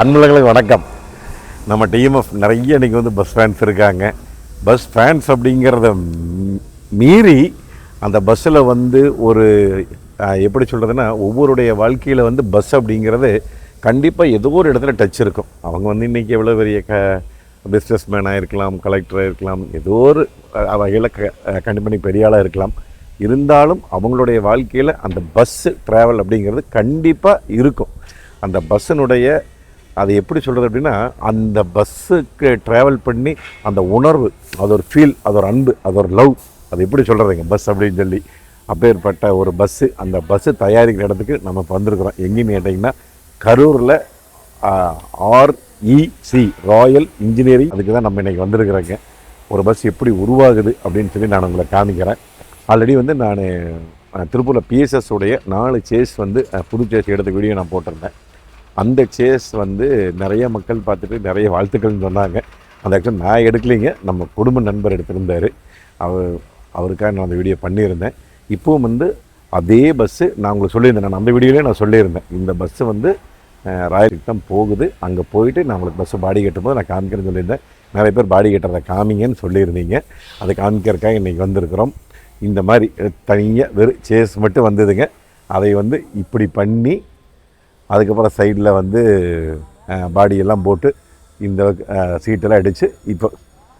அன்பர்களுக்கு வணக்கம். நம்ம டிஎம்எஃப் நிறைய இன்றைக்கி வந்து பஸ் ஃபேன்ஸ் இருக்காங்க. பஸ் ஃபேன்ஸ் அப்படிங்கிறத மீறி அந்த பஸ்ஸில் வந்து ஒரு எப்படி சொல்கிறதுன்னா, ஒவ்வொருடைய வாழ்க்கையில் வந்து பஸ் அப்படிங்கிறது கண்டிப்பாக ஏதோ ஒரு இடத்துல டச் இருக்கும். அவங்க வந்து இன்றைக்கி எவ்வளோ பெரிய பிஸ்னஸ் மேனாக இருக்கலாம், கலெக்டராக இருக்கலாம், ஏதோ ஒரு வகையில் கண்டிப்பாக பெரிய ஆளாக இருக்கலாம். இருந்தாலும் அவங்களுடைய வாழ்க்கையில் அந்த பஸ்ஸு ட்ராவல் அப்படிங்கிறது கண்டிப்பாக இருக்கும். அந்த பஸ்ஸினுடைய அது எப்படி சொல்கிறது அப்படின்னா, அந்த பஸ்ஸுக்கு ட்ராவல் பண்ணி அந்த உணர்வு, அது ஒரு ஃபீல், அது ஒரு அன்பு, அது ஒரு லவ், அது எப்படி சொல்கிறதுங்க பஸ் அப்படின்னு சொல்லி. அப்பேற்பட்ட ஒரு பஸ்ஸு, அந்த பஸ்ஸு தயாரிக்கிற இடத்துக்கு நம்ம இப்போ வந்திருக்கிறோம். எங்கேன்னு கேட்டிங்கன்னா, கரூரில் REC ராயல் இன்ஜினியரிங், அதுக்கு தான் நம்ம இன்றைக்கி வந்திருக்கிறேங்க. ஒரு பஸ் எப்படி உருவாகுது அப்படின்னு சொல்லி நான் உங்களை காமிக்கிறேன். ஆல்ரெடி வந்து நான் திருப்பூரில் PSS உடைய 4 சேஸ் வந்து புது சேஸ் எடுத்த வீடியோ நான் போட்டிருந்தேன். அந்த சேஸ் வந்து நிறைய மக்கள் பார்த்துட்டு நிறைய வாழ்த்துக்கள்னு சொன்னாங்க. அந்த ஆக்சுவலாக நான் எடுக்கலைங்க, நம்ம குடும்ப நண்பர் எடுத்திருந்தார். அவருக்காக நான் அந்த வீடியோ பண்ணியிருந்தேன். இப்போவும் வந்து அதே பஸ்ஸு நான் உங்களுக்கு சொல்லியிருந்தேன், நான் அந்த வீடியோலேயே நான் சொல்லியிருந்தேன், இந்த பஸ்ஸு வந்து ராயலுக்கு தான் போகுது. அங்கே போயிட்டு நான் உங்களுக்கு பஸ்ஸு பாடி கட்டும்போது நான் காமிக்கிறேன்னு சொல்லியிருந்தேன். நிறைய பேர் பாடி கட்டுறதை காமிங்கன்னு சொல்லியிருந்தீங்க. அதை காமிக்கிறதுக்காக இன்றைக்கி வந்திருக்கிறோம். இந்த மாதிரி தனியாக வெறும் சேஸ் மட்டும் வந்ததுங்க. அதை வந்து இப்படி பண்ணி அதுக்கப்புறம் சைடில் வந்து பாடியெல்லாம் போட்டு இந்த சீட்டெல்லாம் அடித்து இப்போ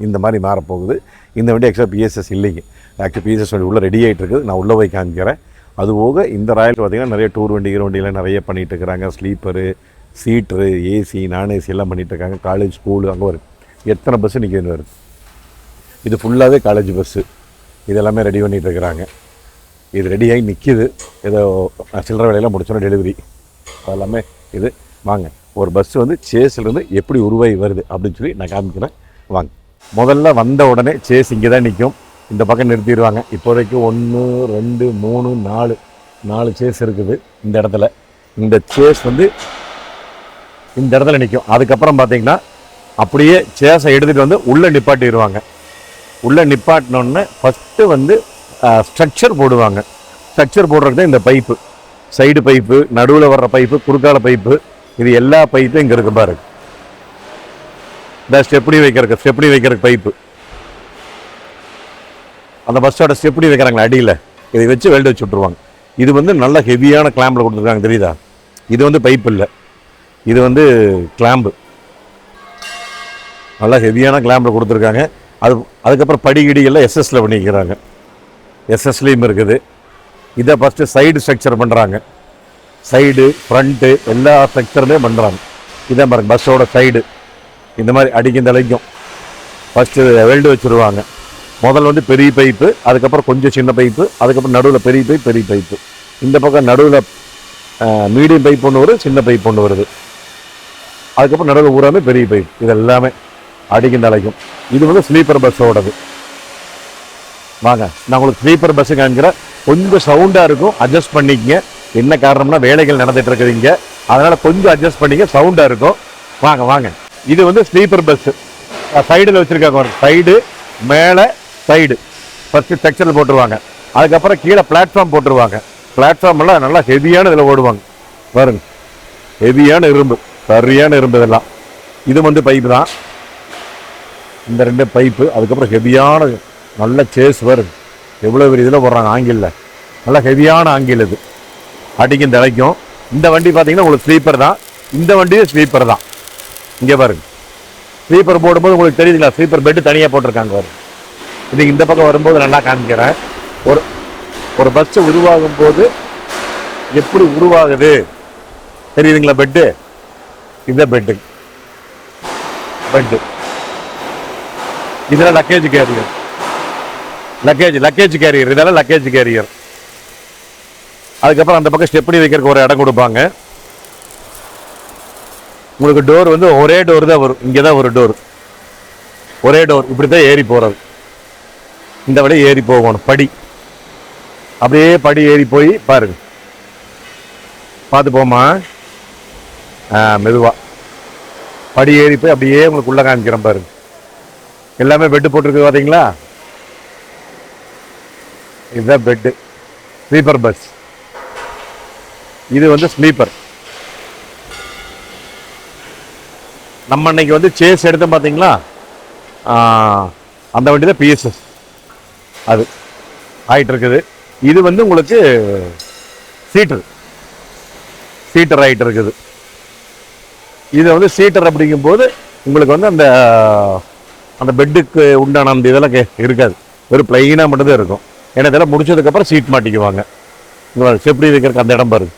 இந்த மாதிரி மாறப்போகுது. இந்த வண்டி ஆக்சுவலாக PSS இல்லைங்க. ஆக்சுவலி PSS வண்டி உள்ளே ரெடி ஆகிட்டு இருக்குது. நான் உள்ளே போய் காமிக்கிறேன். அது போக இந்த ராயல் பார்த்திங்கன்னா நிறைய டூர் வண்டி, வண்டியெல்லாம் நிறைய பண்ணிகிட்டு இருக்கிறாங்க. ஸ்லீப்பரு, சீட்ரு, AC, நான் AC எல்லாம் பண்ணிகிட்ருக்காங்க. காலேஜ், ஸ்கூலு, அங்கே வரும் எத்தனை பஸ்ஸு இன்றைக்கி வருது. இது ஃபுல்லாகவே காலேஜ் பஸ்ஸு. இதெல்லாமே ரெடி பண்ணிகிட்டு இருக்கிறாங்க. இது ரெடியாகி நிற்கிது. ஏதோ சில்லறை வேலையெல்லாம் முடிச்சோன்னா டெலிவரி அதெல்லாமே. இது வாங்க, ஒரு பஸ்ஸு வந்து சேஸ்லேருந்து எப்படி உருவாகி வருது அப்படின்னு சொல்லி நான் காமிக்கிறேன். வாங்க. முதல்ல வந்த உடனே சேஸ் இங்கே தான் நிற்கும். இந்த பக்கம் நிறுத்திடுவாங்க. இப்போதைக்கு 1 2 3 4 சேஸ் இருக்குது இந்த இடத்துல. இந்த சேஸ் வந்து இந்த இடத்துல நிற்கும். அதுக்கப்புறம் பார்த்தீங்கன்னா அப்படியே சேஸை எடுத்துகிட்டு வந்து உள்ளே நிப்பாட்டிடுவாங்க. உள்ளே நிப்பாட்டினோடனே ஃபஸ்ட்டு வந்து ஸ்ட்ரக்சர் போடுவாங்க. ஸ்ட்ரக்சர் போடுறது இந்த பைப்பு, சைடு பைப்பு, நடுவில் வர்ற பைப்பு, குறுக்கால பைப்பு, இது எல்லா பைப்பும் இங்கே இருக்கு பாருங்க. இந்த ஸ்டெப்னி வைக்கிறதுக்கு பைப்பு, அந்த பஸ்ஸோட ஸ்டெப்னி வைக்கிறாங்களா அடியில், இதை வச்சு வெல்டு வச்சு விட்ருவாங்க. இது வந்து நல்ல ஹெவியான கிளாம்பில் கொடுத்துருக்காங்க, தெரியுதா? இது வந்து பைப்பு இல்லை, இது வந்து கிளாம்பு. நல்லா ஹெவியான கிளாம்பில் கொடுத்துருக்காங்க. அதுக்கப்புறம் படிகிடியெல்லாம் SSல பண்ணிக்கிறாங்க. SSலையும் இருக்குது. இதை ஃபஸ்ட்டு சைடு ஸ்ட்ரக்சர் பண்ணுறாங்க. சைடு, ஃப்ரண்ட்டு எல்லா ஸ்ட்ரக்சருமே பண்ணுறாங்க. இதை பாருங்க, பஸ்ஸோட சைடு இந்த மாதிரி அடிக்கும் தலைக்கும் ஃபஸ்ட்டு வெல்டு வச்சுருவாங்க. முதல்ல வந்து பெரிய பைப்பு, அதுக்கப்புறம் கொஞ்சம் சின்ன பைப்பு, அதுக்கப்புறம் நடுவில் பெரிய பைப்பு. இந்த பக்கம் நடுவில் மீடியம் பைப் ஒன்று வருது, சின்ன பைப் ஒன்று வருது. அதுக்கப்புறம் நடுவில் ஊராமே பெரிய பைப். இது எல்லாமே அடிக்கும் தலைக்கும். இது வந்து ஸ்லீப்பர் பஸ்ஸோடது. வாங்க, நான் உங்களுக்கு ஸ்லீப்பர் பஸ்ஸு காமிக்கிறேன். கொஞ்சம் சவுண்டாக இருக்கும், அட்ஜஸ்ட் பண்ணிக்கங்க. என்ன காரணம்னா வேலைகள் நடந்துட்டு இருக்குதுங்க, அதனால் கொஞ்சம் அட்ஜஸ்ட் பண்ணிக்க, சவுண்டாக இருக்கும். வாங்க. இது வந்து ஸ்லீப்பர் பஸ்ஸு. சைடில் வச்சுருக்காங்க, சைடு மேலே சைடு ஃபஸ்ட்டு ஸ்ட்ரக்சரில் போட்டுருவாங்க. அதுக்கப்புறம் கீழே பிளாட்ஃபார்ம் போட்டுருவாங்க. பிளாட்ஃபார்மெல்லாம் நல்லா ஹெவியான இதில் ஓடுவாங்க பாருங்க. ஹெவியான இரும்பு, சரியான இரும்பு இதெல்லாம். இது வந்து பைப்பு தான், இந்த 2 பைப்பு. அதுக்கப்புறம் ஹெவியான நல்ல சேஸ் வரும். எவ்வளோ பெரிய இதில் போடுறாங்க, ஆங்கிளில் நல்லா ஹெவியான ஆங்கிள். இது அடிக்கும் தலைக்கும். இந்த வண்டி பார்த்தீங்கன்னா உங்களுக்கு ஸ்லீப்பர் தான். இந்த வண்டியும் ஸ்லீப்பர் தான். இங்கே பாருங்க, ஸ்லீப்பர் போடும்போது உங்களுக்கு தெரியுதுங்களா, ஸ்லீப்பர் பெட்டு தனியாக போட்டிருக்காங்க பாருங்க. இது இந்த பக்கம் வரும்போது நல்லா காமிக்கிறேன். ஒரு பஸ்ஸு உருவாகும் போது எப்படி உருவாகுது தெரியுதுங்களா? பெட்டு, இந்த பெட்டு இதெல்லாம் லக்கேஜ் கேரியர், இதெல்லாம் லக்கேஜ் கேரியர். அதுக்கப்புறம் அந்த பக்கம் ஸ்டெப்னி வைக்கிறதுக்கு ஒரு இடம் கொடுப்பாங்க. உங்களுக்கு டோர் வந்து ஒரே டோர் தான் வரும். இங்கே தான் ஒரு டோர், ஒரே டோர். இப்படி தான் ஏறி போகிறது. இந்த வழியை ஏறி போகணும். படி அப்படியே படி ஏறி போய் பாருங்க, பார்த்து போமா, மெதுவாக படி ஏறி போய் அப்படியே உங்களுக்கு உள்ள காமிக்கிறேன் பாருங்க. எல்லாமே பெட்டு போட்டிருக்கு பார்த்தீங்களா? இதுதான் பெட்டு, ஸ்லீப்பர் பஸ். இது வந்து ஸ்லீப்பர். நம்ம இன்னைக்கு வந்து சேஸ் எடுத்தோம் பார்த்தீங்களா, அந்த வண்டி தான் பிஎஸ்எஸ் அது ஆகிட்டு இருக்குது. இது வந்து உங்களுக்கு சீட்டர் ஆகிட்டு இருக்குது. இது வந்து சீட்டர் அப்படிங்கும்போது உங்களுக்கு வந்து அந்த அந்த பெட்டுக்கு உண்டான அந்த இதெல்லாம் இருக்காது, வெறும் பிளைனாக மட்டும்தான் இருக்கும். ஏன்னா இதெல்லாம் முடிச்சதுக்கப்புறம் சீட் மாட்டிக்குவாங்க. செப்படி இருக்கிறதுக்கு அந்த இடம் பாருங்க,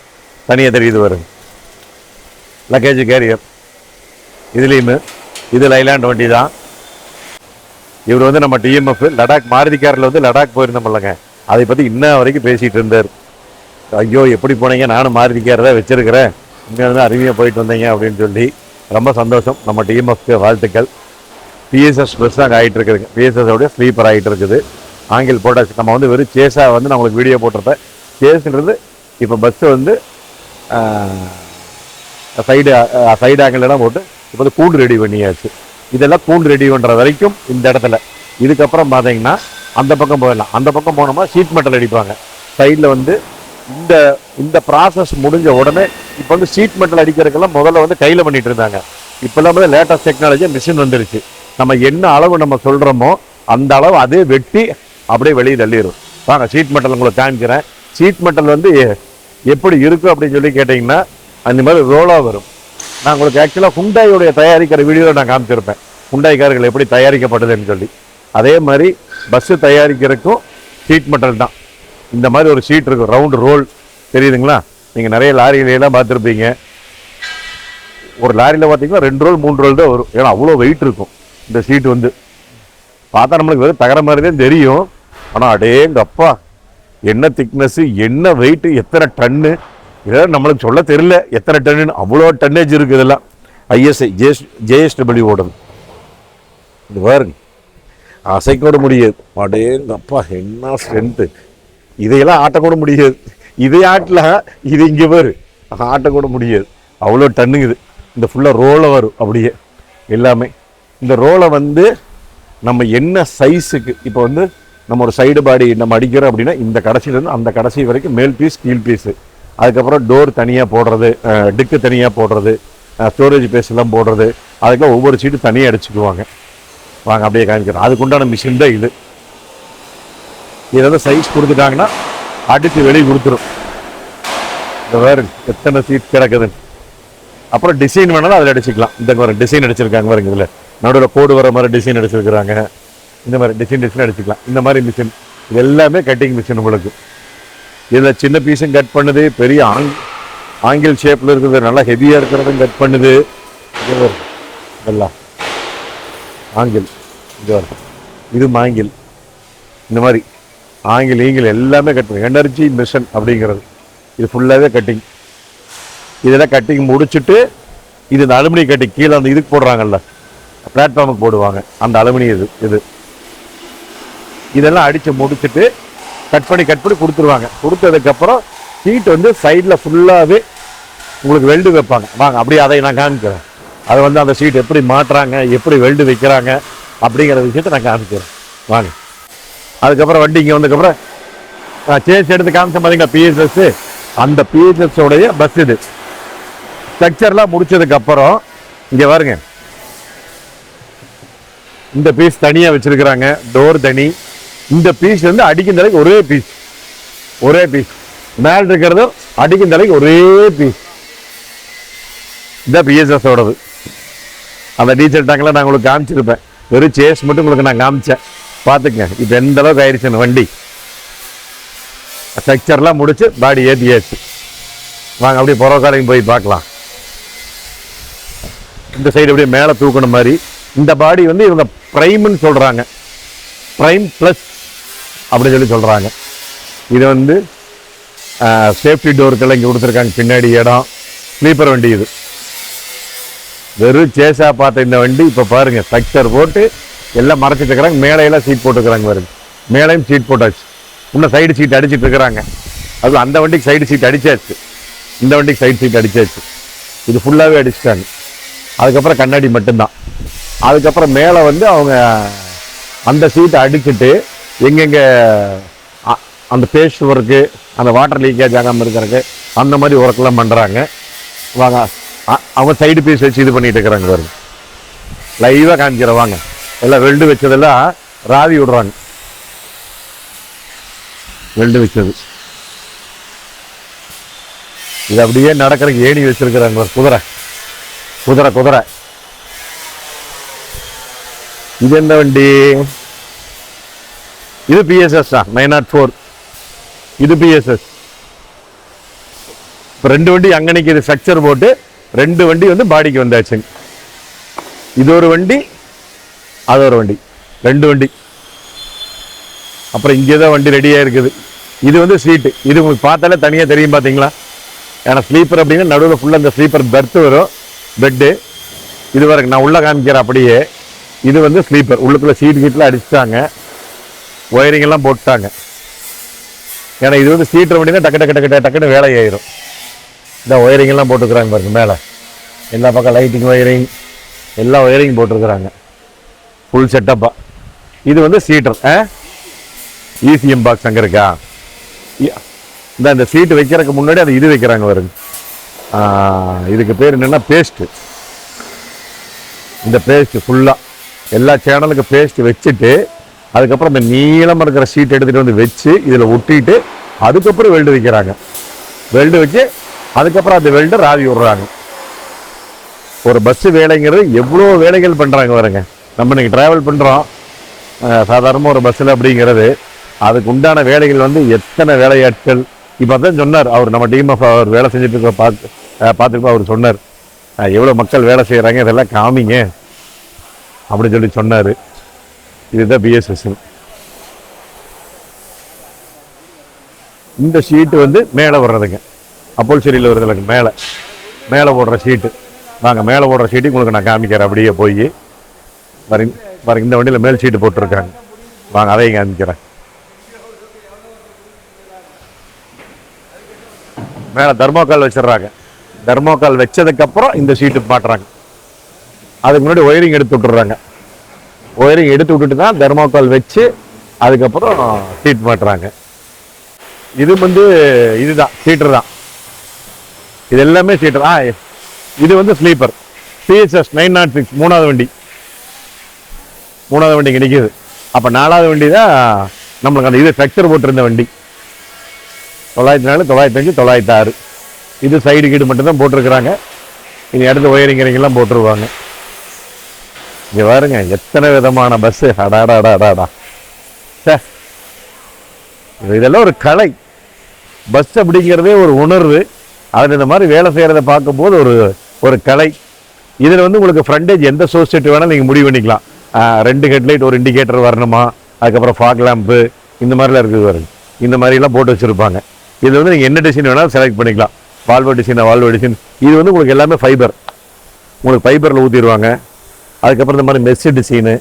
தனியாக தெரியுது பாருங்க. லக்கேஜ் கேரியர் இதுலேயுமே இது லைலாண்ட் வண்டி தான். இவர் வந்து நம்ம டிஎம்எஃப் லடாக் மாருதி காரில் வந்து லடாக் போயிருந்தோம்லங்க, அதை பற்றி இன்ன வரைக்கும் பேசிகிட்டு இருந்தார். ஐயோ எப்படி போனீங்க, நானும் மாருதி கார் தான் வச்சிருக்கிறேன், இங்கே வந்து அருமையாக போயிட்டு வந்தீங்க அப்படின்னு சொல்லி. ரொம்ப சந்தோஷம். நம்ம டிஎம்எஃப்க்கு வாழ்த்துக்கள். பிஎஸ்எஸ் பஸ் தான் ஆகிட்டு இருக்குதுங்க, பிஎஸ்எஸோடைய ஸ்லீப்பர் ஆகிட்டு இருக்குது. ஆங்கிள் போட்டாச்சு. நம்ம வந்து வெறும் சேஸாக வந்து நான் உங்களுக்கு வீடியோ போட்டிருப்பேன். சேஸுன்றது இப்போ பஸ்ஸு வந்து சைடு ஆங்கிள்லாம் போட்டு இப்போ வந்து கூண்டு ரெடி பண்ணியாச்சு. இதெல்லாம் கூண்டு ரெடி பண்ணுற வரைக்கும் இந்த இடத்துல. இதுக்கப்புறம் பார்த்தீங்கன்னா அந்த பக்கம் போயிடலாம். அந்த பக்கம் போனோம்னா ஷீட் மெட்டல் அடிப்பாங்க சைடில் வந்து. இந்த இந்த ப்ராசஸ் முடிஞ்ச உடனே இப்போ வந்து ஷீட் மெட்டல் அடிக்கிறதுக்கெல்லாம் முதல்ல வந்து கையில் பண்ணிட்டு இருந்தாங்க. இப்போல்லாம் வந்து லேட்டஸ்ட் டெக்னாலஜி மிஷின் வந்துருச்சு. நம்ம என்ன அளவு நம்ம சொல்கிறோமோ அந்த அளவு அதே வெட்டி அப்படியே வெளியே தள்ளிடும். வாங்க ஷீட் மெட்டல் உங்களுக்கு காமிக்கிறேன். ஷீட் மெட்டல் வந்து எப்படி இருக்கும் அப்படின்னு சொல்லி கேட்டிங்கன்னா அந்த மாதிரி ரோலாக வரும். நான் உங்களுக்கு ஆக்சுவலாக ஹுண்டாயோடைய தயாரிக்கிற வீடியோவில் நான் காமிச்சிருப்பேன், ஹுண்டாய் கார்கள் எப்படி தயாரிக்கப்படுதுன்னு சொல்லி. அதே மாதிரி பஸ்ஸு தயாரிக்கிறதுக்கும் ஷீட் மெட்டல் தான். இந்த மாதிரி ஒரு ஷீட் இருக்கும், ரவுண்டு ரோல் தெரியுதுங்களா? நீங்கள் நிறைய லாரியிலாம் பார்த்துருப்பீங்க. ஒரு லாரியில் பார்த்தீங்கன்னா 2 ரோல் 3 ரோல் தான் வரும். ஏன்னா அவ்வளோ வெயிட் இருக்கும் இந்த ஷீட் வந்து. பார்த்தா நம்மளுக்கு வெறும் தகர மாதிரி தான் தெரியும். ஆனால் அடேங்கப்பா என்ன திக்னஸ்ஸு, என்ன வெயிட்டு, எத்தனை டன்னு, இதெல்லாம் நம்மளுக்கு சொல்ல தெரியல எத்தனை டன்னு. அவ்வளோ டன்னேஜ் இருக்குது இதெல்லாம். ஐஎஸ்ஐ ஜேஎஸ்டபிள்யூ ஓடுது. இது பாருங்க, அசைக்கூட முடியாது. அடேங்கப்பா என்ன ஸ்ட்ரென்த்து. இதையெல்லாம் ஆட்டக்கூட முடியாது. இதை ஆட்டலாம், இது இங்கே வரும், ஆட்டக்கூட முடியாது. அவ்வளோ டன்னுங்குது. இந்த ஃபுல்லாக ரோலை வரும் அப்படியே எல்லாமே. இந்த ரோலை வந்து நம்ம என்ன சைஸுக்கு இப்போ வந்து நம்ம ஒரு சைடு பாடி நம்ம அடிக்கிறோம் அப்படின்னா இந்த கடைசியிலேருந்து அந்த கடைசி வரைக்கும் மேல் பீஸ் கீழ் பீஸு, அதுக்கப்புறம் டோர் தனியாக போடுறது, டிக்கு தனியாக போடுறது, ஸ்டோரேஜ் பேஸ் எல்லாம் போடுறது, அதுக்கெல்லாம் ஒவ்வொரு சீட்டு தனியாக அடிச்சுக்குவாங்க. வாங்க அப்படியே காமிக்கிறோம். அதுக்குண்டான மிஷின் தான் இது. இதை வந்து சைஸ் கொடுத்துட்டாங்கன்னா அடித்து வெளியே கொடுத்துரும். இந்த வேறு எத்தனை சீட் கிடக்குதுன்னு. அப்புறம் டிசைன் வேணாலும் அதில் அடிச்சுக்கலாம். இந்த மாதிரி டிசைன் அடிச்சிருக்காங்க பாருங்க, இதில் நடுவில் கோடு வர மாதிரி டிசைன் அடிச்சிருக்கிறாங்க. இந்த மாதிரி டிசைன் அடிச்சுக்கலாம். இந்த மாதிரி மிஷின் இது எல்லாமே கட்டிங் மிஷின் உங்களுக்கு. இதில் சின்ன பீஸும் கட் பண்ணுது, பெரிய ஆங்கிள் ஷேப்பில் இருக்குது, நல்லா ஹெவியாக இருக்கிறதும் கட் பண்ணுது. இதெல்லாம் ஆங்கிள், இது வரும், இது ஆங்கிள். இந்த மாதிரி ஆங்கிள் ஈங்கிள் எல்லாமே கட் பண்ணி எனர்ஜி மிஷின் அப்படிங்கிறது. இது ஃபுல்லாகவே கட்டிங். இதெல்லாம் கட்டிங் முடிச்சுட்டு இது இந்த அலுமினியம் கட்டிங் கீழே அந்த இதுக்கு போடுறாங்கல்ல, பிளாட்ஃபார்முக்கு போடுவாங்க அந்த அலுமினியம். இது இதெல்லாம் அடித்து முடிச்சுட்டு கட் பண்ணி கொடுத்துருவாங்க. கொடுத்ததுக்கப்புறம் சீட் வந்து சைடில் ஃபுல்லாகவே உங்களுக்கு வெல்டு வைப்பாங்க. வாங்க அப்படியே அதை நான் காமிக்கிறேன். அதை வந்து அந்த சீட் எப்படி மாட்டுறாங்க, எப்படி வெல்டு வைக்கிறாங்க அப்படிங்கிற விஷயத்தை நான் காமிக்கிறேன். வாங்க. அதுக்கப்புறம் வண்டி இங்கே வந்ததுக்கப்புறம் சேஸ் எடுத்து காமிச்சேன் பார்த்தீங்களா, பிஎஸ்எஸ். அந்த பிஎஸ்எஸ்ஸோடைய பஸ் இது. ஸ்ட்ரக்சர்லாம் முடிச்சதுக்கப்புறம் இங்கே பாருங்க, இந்த பீஸ் தனியாக வச்சிருக்கிறாங்க, டோர் தனி. இந்த பீஸ் வந்து அடிக்கும் தலைக்கு ஒரே பீஸ் மேல் இருக்கிறது அடிக்கும் தலைக்கு ஒரே பீஸ். இந்த பிஎஸ்எஸோடது. அந்த டீசல் டேங்க்ல நான் உங்களுக்கு காமிச்சிருப்பேன். வெறும் சேஸ் மட்டும் உங்களுக்கு நான் காமிச்சேன், பார்த்துக்கங்க. இப்போ எந்த அளவுக்கு ஆயிடுச்சுன்னு வண்டி. ஸ்ட்ரக்சர்லாம் முடிச்சு பாடி ஏற்றியாச்சு. வாங்க அப்படியே புறக்காலையும் போய் பார்க்கலாம். இந்த சைடு அப்படியே மேலே தூக்கணும் மாதிரி. இந்த பாடி வந்து இவங்க ப்ரைம்னு சொல்கிறாங்க, ப்ரைம் ப்ளஸ் அப்படின்னு சொல்லி சொல்கிறாங்க. இது வந்து சேஃப்டி டோருக்கெல்லாம் இங்கே கொடுத்துருக்காங்க பின்னாடி இடம். ஸ்லீப்பர் வண்டி இது. வெறும் சேஸாக பார்த்த இந்த வண்டி இப்போ பாருங்கள் ஸ்ட்ரக்சர் போட்டு எல்லாம் மறைச்சிட்டு இருக்கிறாங்க. மேலையெல்லாம் சீட் போட்டுருக்குறாங்க பாருங்க. மேலையும் சீட் போட்டாச்சு. இன்னும் சைடு சீட் அடிச்சுட்டு இருக்கிறாங்க. அது அந்த வண்டிக்கு சைடு சீட் அடிச்சாச்சு, இந்த வண்டிக்கு சைடு சீட் அடிச்சாச்சு. இது ஃபுல்லாகவே அடிச்சிட்டாங்க. அதுக்கப்புறம் கண்ணாடி மட்டும்தான். அதுக்கப்புறம் மேலே வந்து அவங்க அந்த சீட்டை அடிச்சுட்டு எங்கெங்கே அந்த பேஸ்ட் ஒர்க்கு, அந்த வாட்டர் லீக்கேஜ் ஆகாமல் இருக்கிறதுக்கு அந்த மாதிரி ஒர்க்கெல்லாம் பண்ணுறாங்க. வாங்க அவங்க சைடு பீஸ் வச்சு இது பண்ணிட்டு இருக்கிறாங்க பாருங்க. லைவாக காமிக்கிற வாங்க. எல்லாம் வெல்டு வச்சதெல்லாம் ராவி விடுறாங்க. வெல்டு வச்சது இது அப்படியே நடக்கிறதுக்கு ஏணி வச்சிருக்கிறாங்க. குதிரை குதிரை குதிரை. இது என்ன வண்டி? இது பிஎஸ்எஸ் தான், 904. இது பிஎஸ்எஸ். இப்போ 2 வண்டி அங்கே நிற்கிது ஸ்ட்ரக்சர் போட்டு. 2 வண்டி வந்து பாடிக்கு வந்தாச்சுங்க. இது ஒரு வண்டி, அது ஒரு வண்டி, 2 வண்டி. அப்புறம் இங்கே தான் வண்டி ரெடியாக இருக்குது. இது வந்து சீட்டு. இது உங்களுக்கு பார்த்தாலே தனியாக தெரியும் பார்த்தீங்களா? ஏன்னா ஸ்லீப்பர் அப்படின்னா நடுவில் ஃபுல்லாக இந்த ஸ்லீப்பர் பெர்த்து வரும், பெட்டு. இது வரைக்கும் நான் உள்ளே காமிக்கிறேன் அப்படியே. இது வந்து ஸ்லீப்பர். உள்ளுக்குள்ளே சீட்டு கீட்டில் அடிச்சுட்டாங்க, ஒயரிங் எல்லாம் போட்டாங்க. ஏன்னா இது வந்து சீட்டர் வண்டினா டக்கு டக்கு டக்கு டக்குன்னு வேலை ஆயிரும். இந்த ஒயரிங் எல்லாம் போட்டுக்கிறாங்க பாருங்க. மேலே எல்லா பக்கம் லைட்டிங் ஒயரிங், எல்லா ஒயரிங் போட்டிருக்கிறாங்க ஃபுல் செட்டப்பாக. இது வந்து சீட்டர். இசிஎம் பாக்ஸ் அங்கே இருக்கா? இந்த சீட்டு வைக்கிறதுக்கு முன்னாடி அது இது வைக்கிறாங்க பாருங்க. இதுக்கு பேர் என்னென்னா பேஸ்ட்டு. இந்த பேஸ்ட்டு ஃபுல்லாக எல்லா சேனலுக்கு பேஸ்ட்டு வச்சுட்டு அதுக்கப்புறம் இந்த நீளமாக இருக்கிற சீட் எடுத்துகிட்டு வந்து வச்சு இதில் ஒட்டிட்டு அதுக்கப்புறம் வெல்டு வைக்கிறாங்க. வெல்டு வச்சு அதுக்கப்புறம் அந்த வெல்டு ராவி விடுறாங்க. ஒரு பஸ்ஸு வேலைங்கிறது எவ்வளோ வேலைகள் பண்ணுறாங்க பாருங்க. நம்ம இன்னைக்கு ட்ராவல் பண்ணுறோம் சாதாரணமாக ஒரு பஸ்ஸில் அப்படிங்கிறது. அதுக்கு உண்டான வேலைகள் வந்து எத்தனை வேலையாட்கள். இப்போ தான் சொன்னார் அவர், நம்ம டீம் ஆஃப் அவர் வேலை செஞ்சுட்டு இருக்க பார்த்துருப்போம். அவர் சொன்னார் எவ்வளோ மக்கள் வேலை செய்கிறாங்க, இதெல்லாம் காமிங்க அப்படின்னு சொல்லி சொன்னார். இதுதான் பிஎஸ்எஸ். இந்த ஷீட்டு வந்து மேலே வர்றதுங்க, அப்போல்சரியில் வருதுலங்க, மேலே போடுற ஷீட்டு. வாங்க மேலே போடுற ஷீட்டு உங்களுக்கு நான் காமிக்கிறேன். அப்படியே போய் பாருங்க, இந்த வண்டியில் மேல் ஷீட்டு போட்டிருக்காங்க. வாங்க அதையும் காமிக்கிறேன். மேலே தர்மோக்கால் வச்சிடுறாங்க. தர்மோக்கால் வச்சதுக்கப்புறம் இந்த ஷீட்டு மாட்டுறாங்க. அதுக்கு முன்னாடி ஒயரிங் எடுத்து விட்டுறாங்க. ஒயரிங் எடுத்து விட்டுட்டு தான் தர்மோக்கால் வச்சு அதுக்கப்புறம் ஷீட் மாட்டுறாங்க. இது வந்து இதுதான் சீட்டர் தான். இது எல்லாமே சீட்டர். இது வந்து ஸ்லீப்பர் பிஎஸ்எஸ் 906 3வது வண்டி. 3வது வண்டி நிற்கிது. அப்போ 4வது வண்டி தான் நம்மளுக்கு அந்த இது ஸ்ட்ரக்சர் போட்டிருந்த வண்டி. 904, 905, 906. இது சைடு கீடு மட்டும்தான் போட்டிருக்கிறாங்க. இனி அடுத்த ஒயரிங்கிறீங்கெல்லாம் போட்டுருவாங்க. இங்கே பாருங்க எத்தனை விதமான பஸ்ஸு. அடாடாடாடாடா சே, இதெல்லாம் ஒரு கலை. பஸ் அப்படிங்கிறதே ஒரு உணர்வு. அதில் இந்த மாதிரி வேலை செய்கிறத பார்க்கும்போது ஒரு கலை. இதில் வந்து உங்களுக்கு ஃப்ரண்டேஜ் எந்த சோர்ஸ் வேணாலும் நீங்கள் முடிவு பண்ணிக்கலாம். 2 ஹெட்லைட், ஒரு இண்டிகேட்டர் வரணுமா, அதுக்கப்புறம் ஃபாக் லேம்பு, இந்த மாதிரிலாம் இருக்குது பாருங்க. இந்த மாதிரிலாம் போட்டு வச்சுருப்பாங்க. இது வந்து நீங்கள் என்ன டிசைன் வேணாலும் செலக்ட் பண்ணிக்கலாம். Volvo design, Volvo design. இது வந்து உங்களுக்கு எல்லாமே ஃபைபர். உங்களுக்கு ஃபைபரில் ஊற்றிடுவாங்க. அதுக்கப்புறம் இந்த மாதிரி மெஸ்ஸு டிசைனு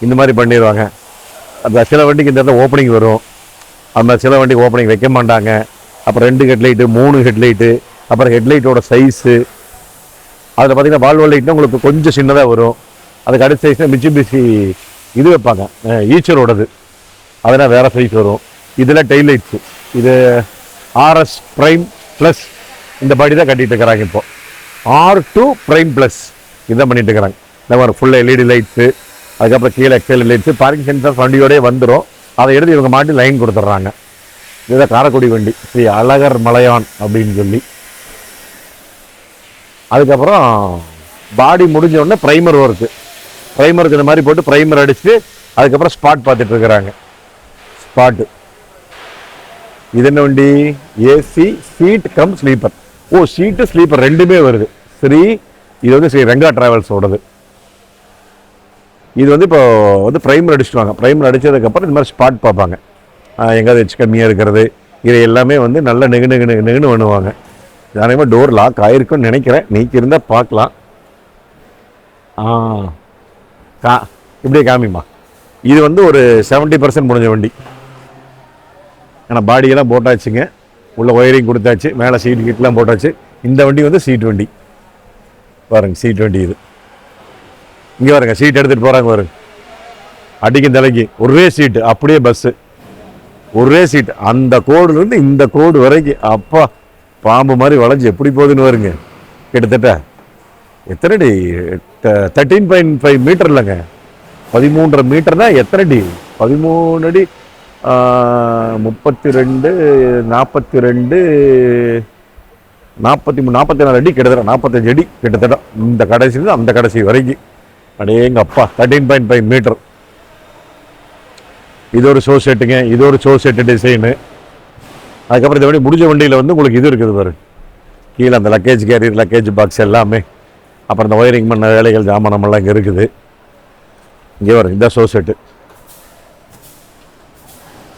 இந்த மாதிரி பண்ணிடுவாங்க. அந்த சில வண்டிக்கு இந்த இடத்துல ஓப்பனிங் வரும். அந்த சில வண்டிக்கு ஓப்பனிங் வைக்க மாட்டாங்க. அப்புறம் 2 ஹெட்லைட்டு, 3 ஹெட்லைட்டு, அப்புறம் ஹெட்லைட்டோட சைஸு. அதில் பார்த்தீங்கன்னா வால்வோ லைட்னா உங்களுக்கு கொஞ்சம் சின்னதாக வரும். அதுக்கு அடுத்த சைஸ்னால் மிட்சுபிஷி இது வைப்பாங்க, ஈச்சரோடது. அதனால் வேறு சைஸ் வரும். இதில் டெய்ல் லைட்ஸு. இது RS ப்ரைம் ப்ளஸ் இந்த பாடி தான் கட்டிகிட்டு இருக்கிறாங்க. இப்போ R2 ப்ரைம் ப்ளஸ் இதுதான் பண்ணிட்டு இருக்கிறாங்க. இந்த மாதிரி ஃபுல்லாக LED லைட்ஸு, அதுக்கப்புறம் கீழே எக்ஸ்எல் லைட்ஸு, பார்க்கிங் சென்சார் வண்டியோடய வந்துடும். அதை எடுத்து இவங்க மாட்டி லைன் கொடுத்துட்றாங்க. இதுதான் காரைக்குடி வண்டி, ஸ்ரீ அழகர் மலையான் அப்படின்னு சொல்லி. அதுக்கப்புறம் பாடி முடிஞ்ச உடனே ப்ரைமர் ஒர்க்கு. ப்ரைமருக்கு இந்த மாதிரி போட்டு ப்ரைமர் அடிச்சுட்டு அதுக்கப்புறம் ஸ்பாட் பார்த்துட்டு இருக்கிறாங்க. ஸ்பாட்டு இது என்ன வண்டி? AC seat cum sleeper. Seat sleeper ரெண்டுமே வருது. இது வந்து ஸ்ரீ ரெங்கா டிராவல்ஸோடது. இது வந்து இப்போ வந்து ப்ரைமர் அடிச்சுடுவாங்க. ப்ரைமர் அடித்ததுக்கப்புறம் இந்த மாதிரி ஸ்பாட் பார்ப்பாங்க, எங்கேயாவது எச்சு கம்மியாக இருக்கிறது. இது எல்லாமே வந்து நல்லா நெகுன்னு பண்ணுவாங்க. அதே டோர் லாக் ஆகிருக்குன்னு நினைக்கிறேன். நீக்கி இருந்தால் பார்க்கலாம். இப்படியே காமிமா. இது வந்து ஒரு 70% முடிஞ்ச வண்டி. ஏன்னா பாடியெல்லாம் போட்டாச்சுங்க, உள்ள ஒயரிங் கொடுத்தாச்சு, மேலே சீட் கீட்லாம் போட்டாச்சு. இந்த வண்டி வந்து சீட் வண்டி பாருங்க. சீட் வண்டி இது. இங்கே பாருங்க சீட் எடுத்துகிட்டு போகிறாங்க பாருங்க. அடிக்கும் தலைக்கு ஒரே சீட்டு, அப்படியே பஸ்ஸு ஒரே சீட்டு. அந்த கோடுலேருந்து இந்த கோடு வரைக்கும் அப்பா பாம்பு மாதிரி வளைஞ்சு எப்படி போகுதுன்னு வருங்க. கிட்டத்தட்ட எத்தனை அடி? 13.5 மீட்டர் இல்லைங்க, 13.5 மீட்டர்னா எத்தனை அடி? 13 அடி 32 42 43 44 அடி, கிட்டத்தட்ட 45 அடி கிட்டத்தட்ட, இந்த கடைசியில் அந்த கடைசி வரைக்கும். அடேங்க அப்பா, 13.5 மீட்டர். இது ஒரு ஷோ செட்டுங்க, இது ஒரு ஷோ செட்டு டிசைனு. அதுக்கப்புறம் இந்த வண்டி முடிஞ்ச வண்டியில் வந்து உங்களுக்கு இது இருக்குது பாரு, கீழே அந்த லக்கேஜ் கேரியர், லக்கேஜ் பாக்ஸ் எல்லாமே. அப்புறம் இந்த ஒயரிங் பண்ண வேலைகள் ஜாமானமெல்லாம் இங்கே இருக்குது. இங்கே வரும் இந்த show set,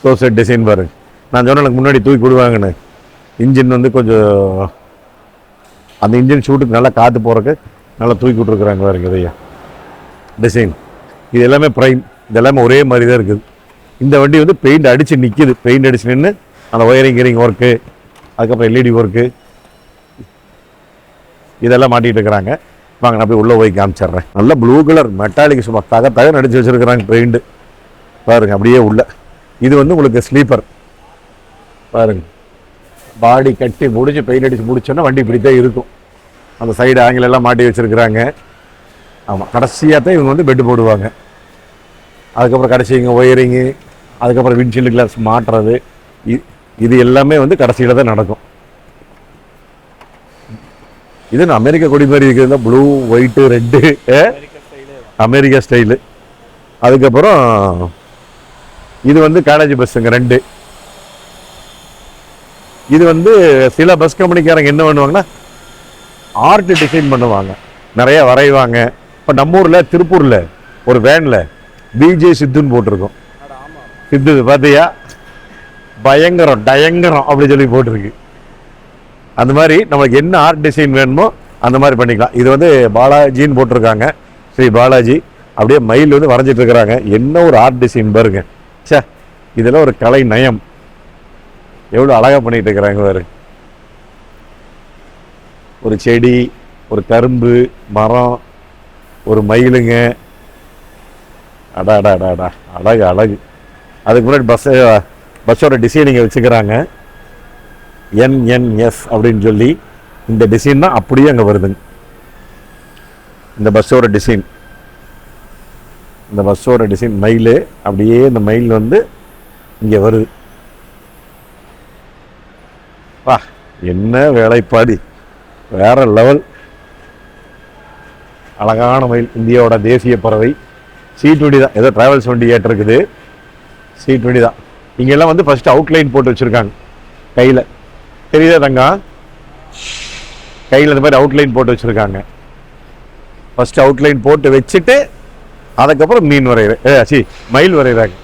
show set design பாரு. நான் சொன்னேன் எனக்கு முன்னாடி தூக்கி விடுவாங்கன்னு. இன்ஜின் வந்து கொஞ்சம் அந்த இன்ஜின் ஷூட்டுக்கு நல்லா காற்று போகிறக்கு நல்லா தூக்கி விட்ருக்குறாங்க பாருங்க இதையா டிசைன். இது எல்லாமே ப்ரைம், இது எல்லாமே ஒரே மாதிரி தான் இருக்குது. இந்த வண்டி வந்து பெயிண்ட் அடித்து நிற்கிது, பெயிண்ட் அடிச்சு நின்று அந்த ஒயரிங் கியரிங் ஒர்க்கு, அதுக்கப்புறம் எல்இடி ஒர்க்கு இதெல்லாம் மாட்டிகிட்டு இருக்கிறாங்க. வாங்க நான் போய் உள்ளே போய் காமிச்சிட்றேன். நல்ல ப்ளூ கலர் மெட்டாலிக் சும்மா தகன்னு அடித்து வச்சுருக்கிறாங்க பெயிண்ட்டு பாருங்க அப்படியே உள்ள. இது வந்து உங்களுக்கு ஸ்லீப்பர் பாருங்க, பாடி கட்டி முடிச்சு பெயிண்ட் அடித்து முடிச்சோன்னா வண்டி இப்படி தான் இருக்கும். அந்த சைடு ஆங்கிள் எல்லாம் மாட்டி வச்சுருக்குறாங்க. ஆமாம், கடைசியாக தான் இவங்க வந்து பெட்டு போடுவாங்க. அதுக்கப்புறம் கடைசி இங்கே ஒயரிங்கு, அதுக்கப்புறம் விண்ட்ஷீல்டு கிளாஸ் மாட்டுறது, இது எல்லாமே வந்து கடைசியில் தான் நடக்கும். இது அமெரிக்கா கொடி மாதிரி இருக்கிறது, blue white red, America style. அதுக்கப்புறம் இது வந்து காலேஜ் பஸ்ஸுங்க 2. இது வந்து சில பஸ் கம்பெனிக்காரங்க என்ன பண்ணுவாங்கன்னா ஆர்ட் டிசைன் பண்ணுவாங்க, நிறைய வரைவாங்க. இப்போ நம்ம ஊரில் திருப்பூரில் ஒரு வேனில் பிஜே சித்துன்னு போட்டிருக்கோம். சித்து பார்த்தியா, பயங்கரம் டயங்கரம் அப்படி சொல்லி போட்டிருக்கு. அந்த மாதிரி நம்மளுக்கு என்ன ஆர்ட் டிசைன் வேணுமோ அந்த மாதிரி பண்ணிக்கலாம். இது வந்து பாலாஜின்னு போட்டிருக்காங்க, ஸ்ரீ பாலாஜி. அப்படியே மயில் வந்து வரைஞ்சிட்டு இருக்கிறாங்க. என்ன ஒரு ஆர்ட் டிசைன் பாருங்க. சே, இதெல்லாம் ஒரு கலை நயம், எவ்வளோ அழகாக பண்ணிட்டு இருக்கிறாங்க பாரு. ஒரு செடி, ஒரு கரும்பு மரம், ஒரு மயிலுங்க, அடாடா அடாடா அழகு அழகு. அதுக்கு முன்னாடி பஸ்ஸோட டிசைனிங்கை வச்சுக்கிறாங்க, என்என்எஸ் அப்படின்னு சொல்லி. இந்த டிசைன் தான் அப்படியே அங்கே வருதுங்க. இந்த பஸ்ஸோட டிசைன், இந்த பஸ்ஸோட டிசைன் மயில், அப்படியே இந்த மயில் வந்து இங்கே வருது. வா, என்ன வேலைப்பாடி, வேற லெவல். அழகான மயில், இந்தியாவோட தேசிய பறவை. சீட் வண்டி தான், ஏதோ டிராவல்ஸ் வண்டி ஏற்றிருக்குது, சீட் வண்டி தான். இங்கெல்லாம் வந்து ஃபர்ஸ்ட் அவுட்லைன் போட்டு வச்சுருக்காங்க கையில், தெரியுதா தங்கம்? கையில் இந்த மாதிரி அவுட்லைன் போட்டு வச்சுருக்காங்க. ஃபர்ஸ்ட் அவுட்லைன் போட்டு வச்சுட்டு அதுக்கப்புறம் மீன் வரைகிற மயில் வரைகிறாங்க.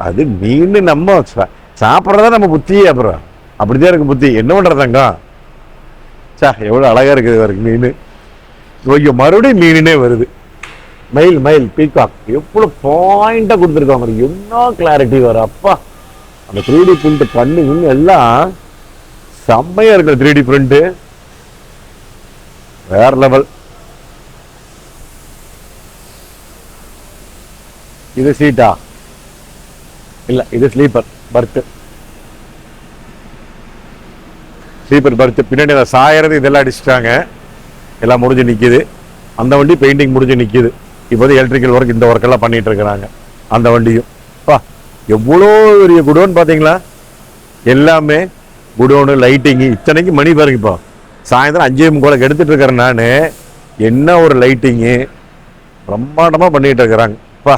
அது மீன் நம்ம சாப்பிட்றதா நம்ம புத்தியே, அப்புறம் அப்படிதான் இருக்கு புத்தி. என்ன பண்ணுறதாங்க? எவ்வளோ அழகாக இருக்குது இவருக்கு மீன். ஓகே, மறுபடியும் மீனே வருது. மயில் மயில் பீகாக் எவ்வளோ பாயிண்டாக கொடுத்துருக்காங்க, என்ன கிளாரிட்டி வரும் அப்பா. அந்த 3D பிரிண்ட் கண்ணு எல்லாம் செம்மையாக இருக்குது. 3D பிரிண்ட்டு வேற லெவல். இது சீட்டா இல்லை, இது ஸ்லீப்பர் பர்த்து. ஸ்லீப்பர் பர்த்து. பின்னாடி அதை சாயறது இதெல்லாம் அடிச்சுட்டாங்க, எல்லாம் முடிஞ்சு நிற்கிது. அந்த வண்டி பெயிண்டிங் முடிஞ்சு நிற்கிது. இப்போது எலக்ட்ரிக்கல் ஒர்க், இந்த ஒர்க்கெல்லாம் பண்ணிட்டு இருக்கிறாங்க. அந்த வண்டியும் பா எவ்வளோ பெரிய குடோன் பார்த்தீங்களா, எல்லாமே குடோனு, லைட்டிங்கு. இத்தனைக்கு மணி பாருங்க, இப்போ சாயந்தரம் 5:45 எடுத்துட்டு இருக்கிறேன் நான். என்ன ஒரு லைட்டிங்கு, பிரம்மாண்டமாக பண்ணிட்டு இருக்கிறாங்க பா.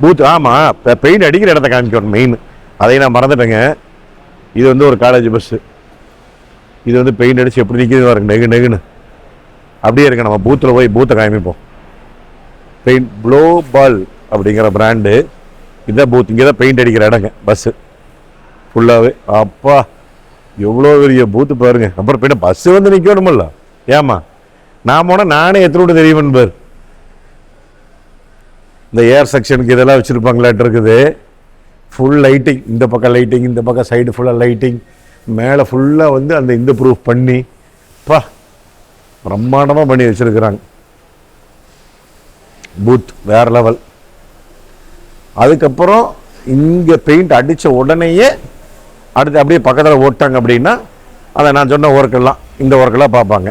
பூத், ஆமாம், பெயிண்ட் அடிக்கிற இடத்த காமிக்கணும் மெயின், அதையும் நான் மறந்துட்டேங்க. இது வந்து ஒரு காலேஜ் பஸ்ஸு. இது வந்து பெயிண்ட் அடிச்சு எப்படி நிற்கிது பாருங்க, நெகு நெகுன்னு அப்படியே இருக்கு. நம்ம பூத்தில் போய் பூத்தை காமிப்போம். பெயிண்ட் க்ளோபால் அப்படிங்கிற பிராண்டு, இதுதான் பூத். இங்கே தான் பெயிண்ட் அடிக்கிற இடங்க பஸ்ஸு ஃபுல்லாகவே. அப்பா எவ்வளோ பெரிய பூத்து பாருங்க. அப்புறம் போய்ட்டு பஸ்ஸு வந்து நிற்கணுமில்ல, ஏமா நான் போனால் நானே எத்தனை தெரியுமன் பார். இந்த ஏர் செக்ஷனுக்கு இதெல்லாம் வச்சுருப்பாங்களாட்டு இருக்குது. ஃபுல் லைட்டிங், இந்த பக்கம் லைட்டிங், இந்த பக்கம் சைடு ஃபுல்லாக லைட்டிங், மேலே ஃபுல்லாக வந்து அந்த இந்த ப்ரூஃப் பண்ணி பா பிரம்மாண்டமாக பண்ணி வச்சுருக்குறாங்க. பூத் வேறு லெவல். அதுக்கப்புறம் இங்கே பெயிண்ட் அடித்த உடனேயே அடுத்து அப்படியே பக்கத்தில் ஓட்டாங்க அப்படின்னா அதை நான் சொன்ன ஒர்க்கெல்லாம், இந்த ஒர்க்கெல்லாம் பார்ப்பாங்க.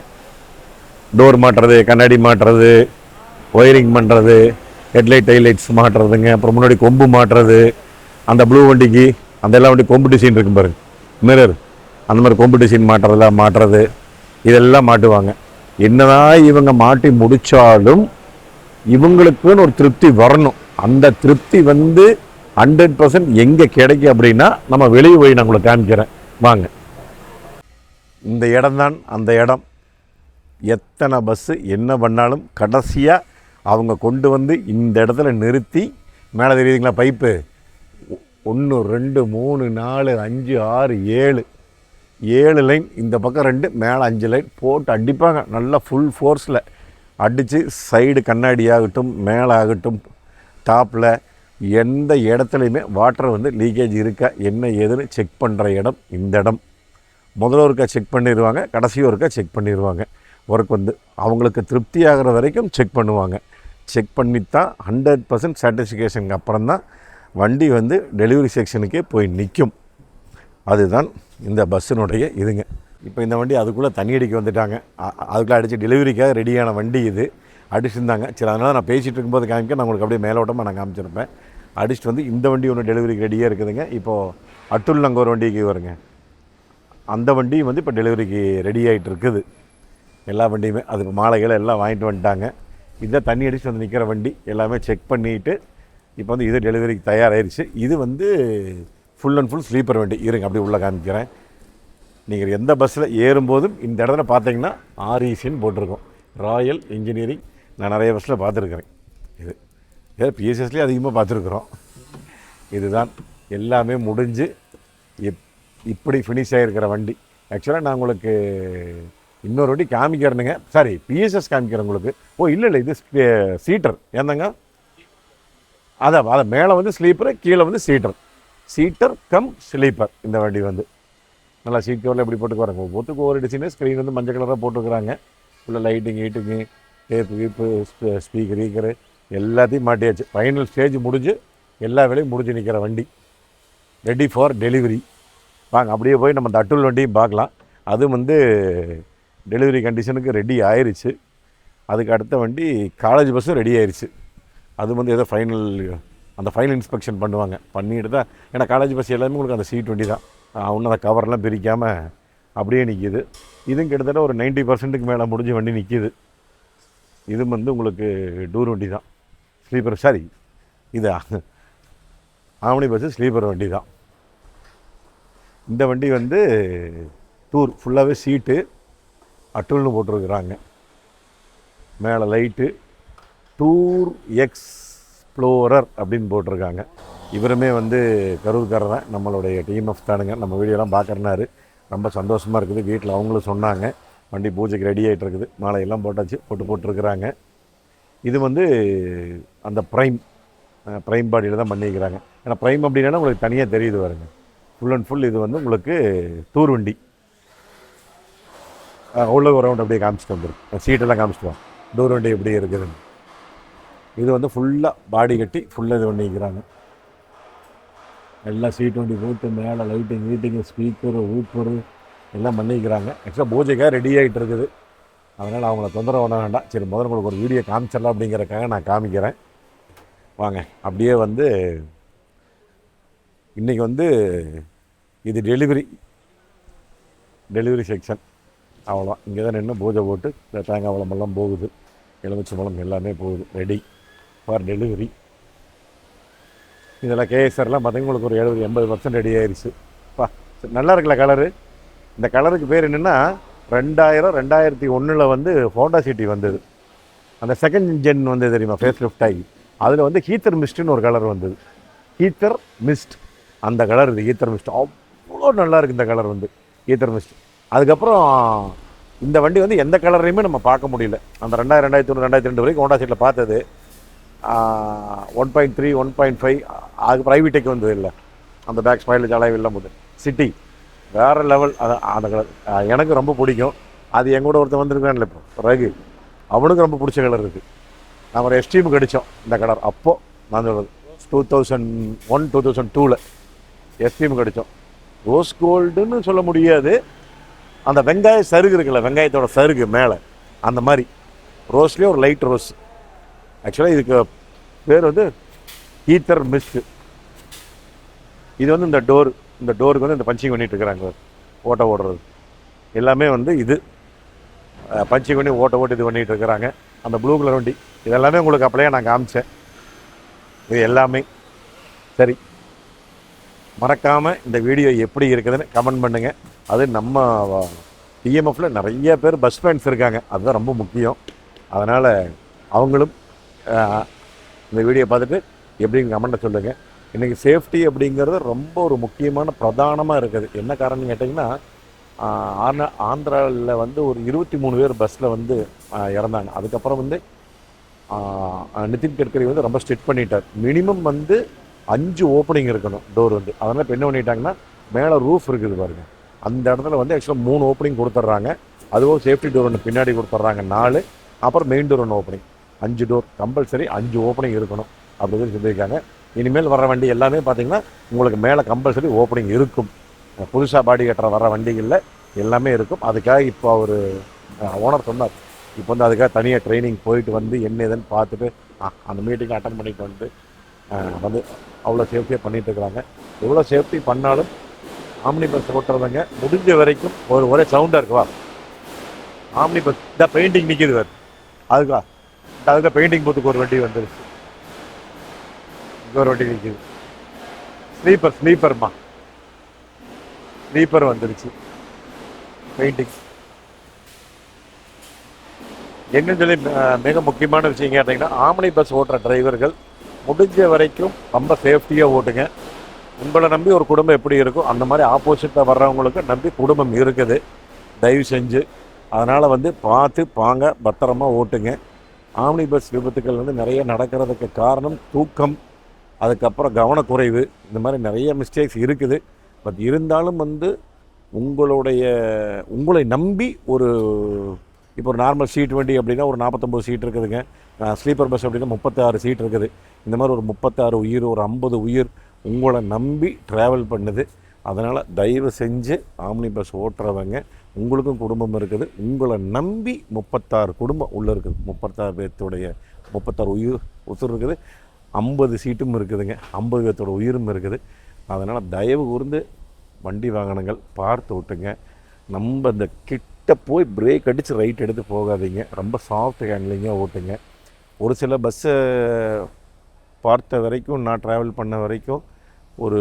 டோர் மாட்டுறது, கண்ணாடி மாட்டுறது, ஒயரிங் பண்ணுறது, ஹெட்லைட் ஹைலைட்ஸ் மாட்டுறதுங்க, அப்புறம் முன்னாடி கொம்பு மாட்டுறது, அந்த ப்ளூ வண்டிக்கு அந்த எல்லா வண்டி கொம்பு டிசைன் இருக்கும் பாருங்க, மிரர் அந்த மாதிரி கொம்பு டிசைன் மாட்டுறது இதெல்லாம் மாட்டுவாங்க. என்னதான் இவங்க மாட்டி முடித்தாலும் இவங்களுக்குன்னு ஒரு திருப்தி வரணும். அந்த திருப்தி வந்து 100% எங்கே கிடைக்கும் அப்படின்னா நம்ம வெளியே போய் நான் உங்களை காமிக்கிறேன் வாங்க. இந்த இடம்தான் அந்த இடம். எத்தனை பஸ்ஸு என்ன பண்ணாலும் கடைசியாக அவங்க கொண்டு வந்து இந்த இடத்துல நிறுத்தி, மேலே தெரியுதுங்களா பைப்பு, 1 2 3 4 5 6 7 லைன், இந்த பக்கம் 2, மேலே 5 லைன் போட்டு அடிப்பாங்க. நல்லா ஃபுல் ஃபோர்ஸில் அடித்து சைடு கண்ணாடி ஆகட்டும், மேலே ஆகட்டும், டாப்பில் எந்த இடத்துலையுமே வாட்டர் வந்து லீக்கேஜ் இருக்கா என்ன ஏதுன்னு செக் பண்ணுற இடம் இந்த இடம். முதல்ல ஒருக்கா செக் பண்ணிடுவாங்க, கடைசி ஒருக்கா செக் பண்ணிடுவாங்க. ஒர்க் வந்து அவங்களுக்கு திருப்தி ஆகிற வரைக்கும் செக் பண்ணுவாங்க. செக் பண்ணித்தான் 100% சாட்டிஸ்ஃபிகேஷனுக்கு அப்புறம் தான் வண்டி வந்து டெலிவரி செக்ஷனுக்கே போய் நிற்கும். அதுதான் இந்த பஸ்ஸினுடைய இதுங்க. இப்போ இந்த வண்டி அதுக்குள்ளே தண்ணி அடிக்க வந்துட்டாங்க. அதுக்குள்ளே அடித்து டெலிவரிக்காக ரெடியான வண்டி இது. அடிச்சுருந்தாங்க. சரி, அதனால் நான் பேசிகிட்டு இருக்கும்போது காமிக்க நான் உங்களுக்கு அப்படியே மேலோட்டமாக நான் காமிச்சிருப்பேன். அடிச்சுட்டு வந்து இந்த வண்டி ஒன்று டெலிவரிக்கு ரெடியாக இருக்குதுங்க. இப்போது அட்டுல் அங்கே ஒரு வண்டிக்கு வருங்க, அந்த வண்டியும் வந்து இப்போ டெலிவரிக்கு ரெடி ஆகிட்டு இருக்குது. எல்லா வண்டியுமே அதுக்கு மாலைகளை எல்லாம் வாங்கிட்டு வந்துட்டாங்க. இதை தண்ணி அடிச்சுட்டு வந்து நிற்கிற வண்டி எல்லாமே செக் பண்ணிவிட்டு இப்போ வந்து இது டெலிவரிக்கு தயாராகிடுச்சு. இது வந்து ஃபுல் அண்ட் ஃபுல் ஸ்லீப்பர் வண்டி. இருங்க அப்படி உள்ளே காமிக்கிறேன். நீங்கள் எந்த பஸ்ஸில் ஏறும்போதும் இந்த இடத்துல பார்த்தீங்கன்னா RECன்னு போட்டிருக்கோம், ராயல் இன்ஜினியரிங். நான் நிறைய பஸ்ஸில் பார்த்துருக்குறேன். இது பிஎஸ்எஸ்லேயே அதிகமாக பார்த்துருக்குறோம். இதுதான் எல்லாமே முடிஞ்சு இப்படி ஃபினிஷ் ஆகிருக்கிற வண்டி. ஆக்சுவலாக நான் உங்களுக்கு இன்னொரு வண்டி காமிக்கிறேனுங்க, சாரி பிஎஸ்எஸ் காமிக்கிறேன் உங்களுக்கு. இல்லை இது சீட்டர் ஏந்தாங்க, அதை மேலே வந்து ஸ்லீப்பரு, கீழே வந்து சீட்டர் கம் ஸ்லீப்பர். இந்த வண்டி வந்து நல்லா சீட் கவரில் எப்படி போட்டுக்குவாங்க, ஒவ்வொருத்துக்கு ஒவ்வொரு டிசைனு. ஸ்க்ரீன் வந்து மஞ்சள் கலராக போட்டுக்கிறாங்க. உள்ள லைட்டிங் ஹீட்டிங்கு, டேப்பு கீப்பு, ஸ்பீக்கர் ஈக்கரு எல்லாத்தையும் மாட்டியாச்சு. ஃபைனல் ஸ்டேஜ் முடிஞ்சு எல்லா வேலையும் முடிஞ்சு நிற்கிற வண்டி ரெடி ஃபார் டெலிவரி. வாங்க அப்படியே போய் நம்ம இந்த அட்டுல் வண்டியும் பார்க்கலாம். அதுவும் வந்து டெலிவரி கண்டிஷனுக்கு ரெடி ஆயிடுச்சு. அதுக்கு அடுத்த வண்டி காலேஜ் பஸ்ஸும் ரெடி ஆயிடுச்சு. அது வந்து ஏதோ ஃபைனல் இன்ஸ்பெக்ஷன் பண்ணுவாங்க, பண்ணிட்டு தான். ஏன்னா காலேஜ் பஸ் எல்லாமே உங்களுக்கு அந்த சீட் வண்டி தான், ஒன்றும் அந்த கவர்லாம் பிரிக்காமல் அப்படியே நிற்கிது. இதுவும் கிட்டத்தட்ட ஒரு 90% மேலே முடிஞ்ச வண்டி நிற்கிது. இது வந்து உங்களுக்கு டூர் வண்டி தான், ஸ்லீப்பர். சாரி, இது ஆம்னி பஸ்ஸு ஸ்லீப்பர் வண்டி தான். இந்த வண்டி வந்து டூர் ஃபுல்லாகவே சீட்டு அட்டுல்னு போட்டிருக்குறாங்க. மேலே லைட்டு டூர் எக்ஸ்ப்ளோரர் அப்படின்னு போட்டிருக்காங்க. இவருமே வந்து கரூர்காரர் தான், நம்மளுடைய TMF தானுங்க. நம்ம வீடியோலாம் பார்க்குறனாரு, ரொம்ப சந்தோஷமாக இருக்குது. வீட்டில் அவங்களும் சொன்னாங்க வண்டி பூஜைக்கு ரெடி ஆகிட்டு இருக்குது, மாலையெல்லாம் போட்டாச்சு, போட்டுருக்குறாங்க. இது வந்து அந்த ப்ரைம் பாடியில் தான் பண்ணிக்கிறாங்க. ஏன்னா ப்ரைம் அப்படின்னா உங்களுக்கு தனியாக தெரியுது பாருங்க, ஃபுல் அண்ட் ஃபுல். இது வந்து உங்களுக்கு டூர் வண்டி. உள்ள ஒரு ரவுண்ட் அப்படியே காமிச்சிட்டு வந்துடும், சீட்டெல்லாம் காமிச்சிட்டுவோம் டூர் வண்டி எப்படி இருக்குதுன்னு. இது வந்து ஃபுல்லாக பாடி கட்டி ஃபுல்லாக இது பண்ணிக்கிறாங்க. எல்லாம் சீட் வண்டி போட்டு மேலே லைட்டிங் ஹீட்டிங்கு, ஸ்பீக்கரு, ஊப்பரு எல்லாம் பண்ணிக்கிறாங்க. ஆக்சுவலாக பூஜைக்காக ரெடி ஆகிட்டு இருக்குது, அதனால் அவங்கள தொந்தரவு பண்ண வேண்டாம். சரி, முதல்ல உங்களுக்கு ஒரு வீடியோ காமிச்சிடலாம் அப்படிங்கிறக்காக நான் காமிக்கிறேன். வாங்க அப்படியே வந்து இன்றைக்கி வந்து இது டெலிவரி செக்ஷன். அவ்வளோதான், இங்கே தான் நின்று பூஜை போட்டு தேங்காய் பழமெல்லாம் போகுது, எலுமிச்சை பழம் எல்லாமே போகுது, ரெடி ஃபார் டெலிவரி. இதெல்லாம் கேஎஸ்ஆர்லாம் பார்த்தீங்கன்னா உங்களுக்கு ஒரு 70-80% ரெடி ஆயிடுச்சு. நல்லா இருக்குல்ல கலரு. இந்த கலருக்கு பேர் என்னென்னா 2001 வந்து ஹோண்டா சிட்டி வந்தது. அந்த செகண்ட் ஜென் வந்து தெரியுமா, ஃபேஸ் லிஃப்ட் ஆகி அதில் வந்து ஹீத்தர் மிஸ்ட்னு ஒரு கலர் வந்தது. ஹீத்தர் மிஸ்ட், அந்த கலர் இது ஹீத்தர் மிஸ்ட். அவ்வளோ நல்லா இருக்குது இந்த கலர் வந்து ஹீத்தர் மிஸ்ட். அதுக்கப்புறம் இந்த வண்டி வந்து எந்த கலர்லையுமே நம்ம பார்க்க முடியல. அந்த 2001, 2002 வரைக்கும் ஹோண்டா சீட்டில் பார்த்தது 1.3, 1.5 அது ப்ரைவேட்டுக்கு வந்தது இல்லை. அந்த பேக் ஸ்மைலேஜ் அளவு இல்லாமல் போது சிட்டி வேறு லெவல். அந்த கலர் எனக்கு ரொம்ப பிடிக்கும். அது எங்கூட ஒருத்தர் வந்துருக்கான்ல இப்போ ரகு, அவனுக்கு ரொம்ப பிடிச்ச கலர் இருக்குது. நாங்கள் ஒரு எஸ்டீமுக்கு அடித்தோம் இந்த கலர். அப்போது நான் சொல்கிறது 2001, 2002 எஸ்டீமுக்கு அடித்தோம். ரோஸ் கோல்டுன்னு சொல்ல முடியாது, அந்த வெங்காய சருகு இருக்குல்ல, வெங்காயத்தோட சருகு மேலே அந்த மாதிரி ரோஸ்லேயே ஒரு லைட் ரோஸ். ஆக்சுவலாக இதுக்கு பேர் வந்து ஹீட்டர் மிஸ்ட். இது வந்து இந்த டோருக்கு வந்து இந்த பஞ்சிங் பண்ணிட்டு இருக்கிறாங்க, ஓட்ட ஓடுறது எல்லாமே வந்து இது பஞ்சிங் பண்ணி ஓட்ட இது பண்ணிட்டு இருக்கிறாங்க. அந்த ப்ளூ கலர் வண்டி இதெல்லாமே உங்களுக்கு அப்படியே நான் காமிச்சேன். இது எல்லாமே சரி. மறக்காமல் இந்த வீடியோ எப்படி இருக்குதுன்னு கமெண்ட் பண்ணுங்கள். அது நம்ம டிஎம்எஃப்ல நிறைய பேர் பஸ் ஃப்ரெண்ட்ஸ் இருக்காங்க, அதுதான் ரொம்ப முக்கியம். அதனால் அவங்களும் இந்த வீடியோ பார்த்துட்டு எப்படின்னு கமெண்ட்டை சொல்லுங்கள். இன்றைக்கி சேஃப்டி அப்படிங்கிறது ரொம்ப ஒரு முக்கியமான பிரதானமாக இருக்குது. என்ன காரணம்னு கேட்டிங்கன்னா, ஆந்திராவில் வந்து ஒரு 23 பேர் பஸ்ஸில் வந்து இறந்தாங்க. அதுக்கப்புறம் வந்து நிதின் கட்கரி வந்து ரொம்ப ஸ்ட்ரிக்ட் பண்ணிட்டார். மினிமம் வந்து 5 ஓப்பனிங் இருக்கணும் டோர் வந்து. அதனால் இப்போ என்ன பண்ணிட்டாங்கன்னா, மேலே ரூஃப் இருக்குது பாருங்கள், அந்த இடத்துல வந்து ஆக்சுவலாக 3 ஓப்பனிங் கொடுத்துட்றாங்க. அதுவும் சேஃப்டி டோர் ஒன்று பின்னாடி கொடுத்துட்றாங்க 4, அப்புறம் main door 1 opening, 5 door compulsory 5 opening இருக்கணும் அப்படின்னு சொல்லியிருக்காங்க. இனிமேல் வர வண்டி எல்லாமே பார்த்தீங்கன்னா உங்களுக்கு மேலே கம்பல்சரி ஓப்பனிங் இருக்கும். புதுசாக பாடி கட்டுற வர வண்டிகளில் எல்லாமே இருக்கும். அதுக்காக இப்போ அவர் ஓனர் சொன்னார், இப்போ வந்து அதுக்காக தனியாக ட்ரைனிங் போயிட்டு வந்து என்ன ஏதுன்னு பார்த்துட்டு அந்த மீட்டிங்கை அட்டன் பண்ணிட்டு வந்து அவ்வளோ சேஃப்டியாக பண்ணிகிட்டு இருக்கிறாங்க. எவ்வளோ சேஃப்டி பண்ணாலும் ஆம்னி பஸ் ஓட்டுறவங்க முடிஞ்ச வரைக்கும் ஒரே சவுண்டாக இருக்குவா. ஆம்னி பஸ் இந்த பெயிண்டிங் நிற்கிது வேறு, அதுக்காக பெயிண்டிங் பூத்துக்கு ஒரு வண்டி வந்துருச்சு, இங்கே ஒரு வண்டி நிற்கிது. ஸ்லீப்பர் வந்துருச்சு பெயிண்டிங். என்னன்னு சொல்லி மிக முக்கியமான விஷயம் கேட்டிங்கன்னா, ஆம்னி பஸ் ஓட்டுற டிரைவர்கள் முடிஞ்ச வரைக்கும் ரொம்ப சேஃப்டியாக ஓட்டுங்க. உங்களை நம்பி ஒரு குடும்பம் எப்படி இருக்கும் அந்த மாதிரி ஆப்போசிட்டாக வர்றவங்களுக்கு நம்பி குடும்பம் இருக்குது, தயவு செஞ்சு. அதனால் வந்து பார்த்து பத்திரமா ஓட்டுங்க. ஆம்னி பஸ் விபத்துக்கள் வந்து நிறைய நடக்கிறதுக்கு காரணம் தூக்கம், அதுக்கப்புறம் கவனக்குறைவு, இந்த மாதிரி நிறைய மிஸ்டேக்ஸ் இருக்குது. பட் இருந்தாலும் வந்து உங்களை நம்பி இப்போ ஒரு நார்மல் சீட் வண்டி அப்படின்னா ஒரு 49 சீட் இருக்குதுங்க. ஸ்லீப்பர் பஸ் அப்படின்னா 36 சீட் இருக்குது. இந்த மாதிரி ஒரு 36 உயிர், ஒரு 50 உயிர் உங்களை நம்பி ட்ராவல் பண்ணுது. அதனால் தயவு செஞ்சு ஆம்னி பஸ் ஓட்டுறவங்க, உங்களுக்கும் குடும்பம் இருக்குது, உங்களை நம்பி 36 குடும்பம் உள்ளே இருக்குது, 36 பேர்த்துடைய 36 உயிர் இருக்குது, 50 சீட்டும் இருக்குதுங்க, 50 பேர்த்தோட உயிரும் இருக்குது. அதனால் தயவு கூர்ந்து வண்டி வாகனங்கள் பார்த்து ஓட்டுங்க. நம்ம இந்த கிட்ட போய் பிரேக் அடித்து ரைட் எடுத்து போகாதீங்க. ரொம்ப சாஃப்ட் ஹேண்ட்லிங்காக ஓட்டுங்க. ஒரு சில பஸ்ஸை பார்த்த வரைக்கும், நான் ட்ராவல் பண்ண வரைக்கும் ஒரு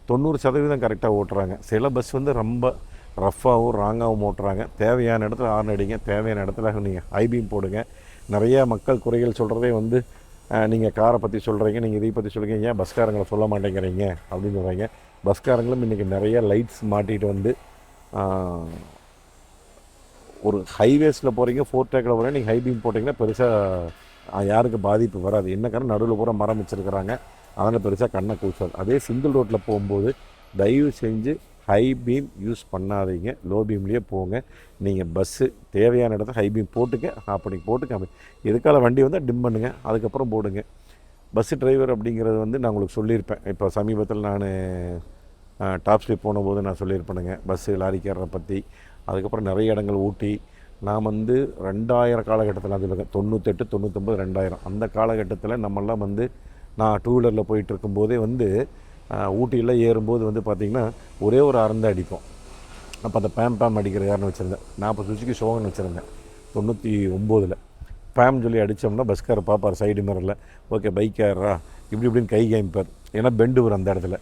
90% கரெக்டாக ஓட்டுறாங்க. சில பஸ் வந்து ரொம்ப ரஃப்பாகவும் ராங்காகவும் ஓட்டுறாங்க. தேவையான இடத்துல ஹார்ன் அடிங்க, தேவையான இடத்துல நீங்கள் ஹைபீம் போடுங்க. நிறையா மக்கள் குறைகள் சொல்கிறதே வந்து, நீங்கள் காரை பற்றி சொல்கிறீங்க, நீங்கள் இதை பற்றி சொல்கிறீங்க, ஏன் பஸ்காரங்களை சொல்ல மாட்டேங்கிறீங்க அப்படின்னு சொல்கிறீங்க. பஸ்காரங்களும் இன்றைக்கி நிறைய லைட்ஸ் மாட்டிகிட்டு வந்து ஒரு ஹைவேஸில் போகிறீங்க, 4 ட்ராக்கில் போகிறீங்க, நீங்கள் ஹைபீம் போட்டிங்கன்னா பெருசாக யாருக்கு பாதிப்பு வராது. என்ன காரணம், நடுவில் பூரா மரம் வச்சுருக்கிறாங்க, அதனால் பெருசாக கண்ணை கூசாது. அதே சிங்கிள் ரோட்டில் போகும்போது தயவு செஞ்சு ஹை பீம் யூஸ் பண்ணாதீங்க, லோ பீம்லேயே போங்க. நீங்கள் பஸ்ஸு தேவையான இடத்துல ஹை பீம் போட்டுக்க, அப்படி போட்டுக்க. எதுக்கால வண்டி வந்து டிம் பண்ணுங்கள், அதுக்கப்புறம் போடுங்க. பஸ்ஸு டிரைவர் அப்படிங்கிறது வந்து நான் உங்களுக்கு சொல்லியிருப்பேன். இப்போ சமீபத்தில் நான் டாப் ஸ்லிப் போனபோது நான் சொல்லியிருப்பேனுங்க பஸ்ஸு லாரிக்காரரை பற்றி. அதுக்கப்புறம் நிறைய இடங்கள் ஊட்டி, நான் வந்து 2000 காலகட்டத்தில் அது 98, 99, 2000 அந்த காலகட்டத்தில் நம்மெல்லாம் வந்து நான் 2 வீலரில் போயிட்டு இருக்கும்போதே வந்து ஊட்டியில் ஏறும்போது வந்து பார்த்திங்கன்னா ஒரே ஒரு அறந்த அடிப்போம். அப்போ அந்த பேம் அடிக்கிற யாருன்னு வச்சுருந்தேன். நான் இப்போ சுசுகி ஷோகன் வச்சுருந்தேன் 99. பேம் சொல்லி அடித்தோம்னா பஸ்காரை பார்ப்பார் சைடு மிரரில், ஓகே பைக் ஏறா இப்படின்னு கை காமிப்பார். ஏன்னா பெண்டு வரும் அந்த இடத்துல,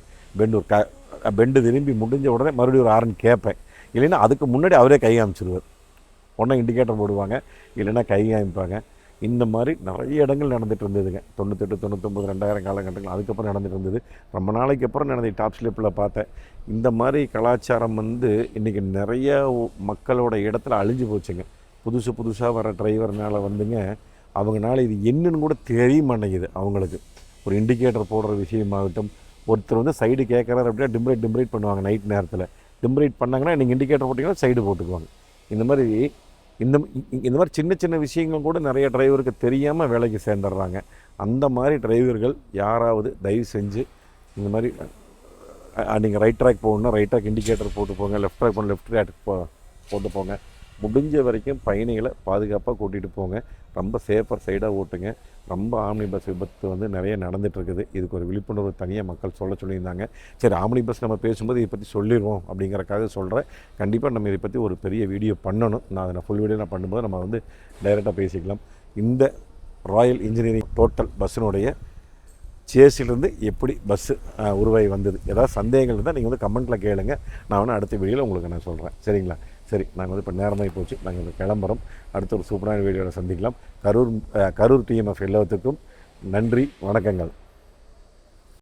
பெண்டு திரும்பி முடிஞ்ச உடனே மறுபடியும் ஒரு ஆரன் கேட்பேன். இல்லைன்னா அதுக்கு முன்னாடி அவரே கை காமிச்சிருவார். ஒன்றா இண்டிகேட்டர் போடுவாங்க, இல்லைன்னா கை காமிப்பாங்க. இந்த மாதிரி நிறைய இடங்கள் நடந்துகிட்டு இருந்ததுங்க 98, 99, 2000 காலகட்டங்கள். அதுக்கப்புறம் நடந்துகிட்டு இருந்தது. ரொம்ப நாளைக்கு அப்புறம் நடந்த டாப் ஸ்லிப்பில் பார்த்தேன். இந்த மாதிரி கலாச்சாரம் வந்து இன்றைக்கி நிறைய மக்களோட இடத்துல அழிஞ்சு போச்சுங்க. புதுசாக வர டிரைவர்னால் வந்துங்க அவங்களால இது என்னன்னு கூட தெரிய மாட்டேங்குது. அவங்களுக்கு ஒரு இண்டிகேட்டர் போடுற விஷயமாகட்டும், ஒருத்தர் வந்து சைடு கேட்குறாரு அப்படின்னா டிம்ரைட் பண்ணுவாங்க. நைட் நேரத்தில் டிம்ரைட் பண்ணாங்கன்னா நீங்கள் இண்டிகேட்டர் போட்டிங்கன்னா சைடு போட்டுக்குவாங்க. இந்த மாதிரி சின்ன விஷயங்கள் கூட நிறைய டிரைவருக்கு தெரியாமல் வேலைக்கு சேர்ந்துடுறாங்க. அந்த மாதிரி டிரைவர்கள் யாராவது தயவு செஞ்சு இந்த மாதிரி நீங்கள் ரைட் ட்ராக் போகணுன்னா ரைட் ட்ராக் இண்டிகேட்டர் போட்டு போங்க, லெஃப்ட் ட்ராக் போகணும் லெஃப்ட் ட்ராக் போட்டு போங்க. முடிஞ்ச வரைக்கும் பயணிகளை பாதுகாப்பாக கூட்டிகிட்டு போங்க. ரொம்ப சேஃபர் சைடாக ஓட்டுங்க. ரொம்ப ஆம்னி பஸ் விபத்து வந்து நிறைய நடந்துகிட்ருக்குது. இதுக்கு ஒரு விழிப்புணர்வு தனியாக மக்கள் சொல்லியிருந்தாங்க. சரி, ஆம்னி பஸ் நம்ம பேசும்போது இதை பற்றி சொல்லிடுவோம் அப்படிங்கிறக்காக சொல்கிறேன். கண்டிப்பாக நம்ம இதை பற்றி ஒரு பெரிய வீடியோ பண்ணணும். நான் ஃபுல் வீடியோ நான் பண்ணும்போது நம்ம வந்து டைரெக்டாக பேசிக்கலாம். இந்த ராயல் இன்ஜினியரிங் டோட்டல் பஸ்ஸினுடைய சேஸிலிருந்து எப்படி பஸ்ஸு உருவாகி வந்தது, ஏதாவது சந்தேகங்கள் இருந்தால் நீங்கள் வந்து கமெண்ட்டில் கேளுங்க. நான் வந்து அடுத்த வீடியோவில் உங்களுக்கு நான் சொல்கிறேன். சரிங்களா? சரி, நாங்கள் வந்து இப்போ நேரமாகி போச்சு. நாங்கள் இப்போ கிளம்புறோம். அடுத்த ஒரு சூப்பரான வீடியோவில் சந்திக்கலாம். கரூர் டிஎம்எஃப் எல்லாத்துக்கும் நன்றி, வணக்கங்கள்.